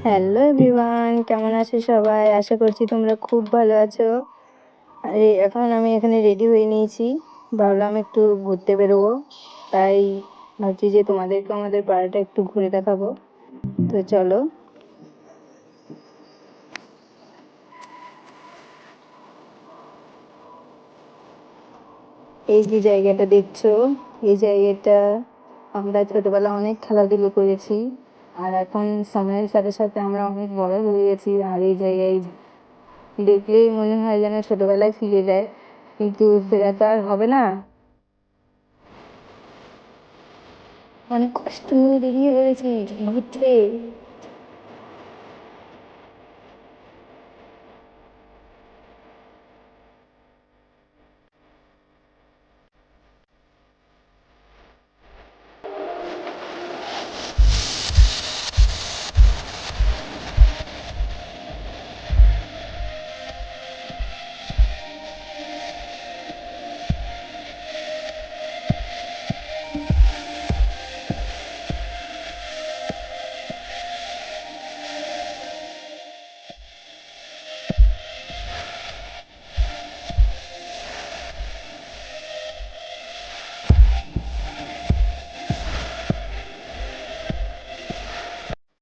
Hello everyone, কেমন আছো সবাই? আশা করছি তোমরা খুব ভালো আছো। আর এখন আমি এখানে রেডি হয়ে নিয়েছি, ভাবলাম একটু ঘুরতে বেরোবো। তাই ভাবছি যে তোমাদেরকে আমাদের পাড়াটা একটু ঘুরে দেখাবো। তো চলো। এই যে জায়গাটা দেখছো, এই জায়গাটা আমরা ছোটবেলা অনেক খেলাধুলো করেছি। আর এখন সময়ের সাথে সাথে আমরা অনেক বড় হয়ে গেছি, আর এই জায়গায় দেখলেই মনে হয় যেন ছোটবেলায় ফিরে যায়, কিন্তু সেটা তো আর হবে না। অনেক কষ্ট করে বেরিয়ে পড়েছি ঘুরতে।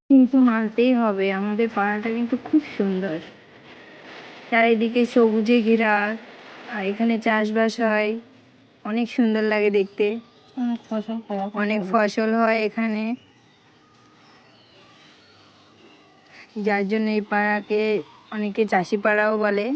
কিন্তু মানতেই হবে, আমাদের পাড়াটা কিন্তু খুব সুন্দর, চারিদিকে সবুজে ঘেরা। আর এখানে চাষবাস হয়, অনেক সুন্দর লাগে দেখতে। অনেক ফসল হয় এখানে, যার জন্য এই পাড়াকে অনেকে চাষি পাড়াও বলে।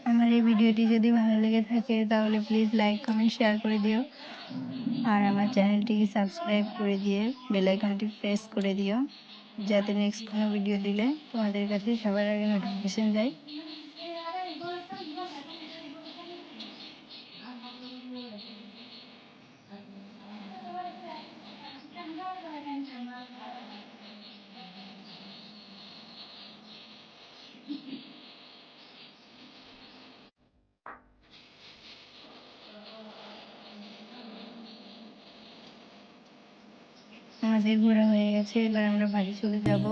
আমার এই ভিডিওটি যদি ভালো লেগে থাকে তাহলে প্লিজ লাইক কমেন্ট শেয়ার করে দিও, আর আমার চ্যানেলটিকে সাবস্ক্রাইব করে দিয়ে বেল আইকনটি প্রেস করে দিও, যাতে নেক্সট কোনো ভিডিও দিলে তোমাদের কাছে সবার আগে নোটিফিকেশন যায়। আমাদের ঘোরা হয়ে গেছে, এবার আমরা বাড়ি চলে যাব।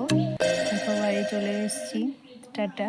সবাই চলে এসেছি, টাটা।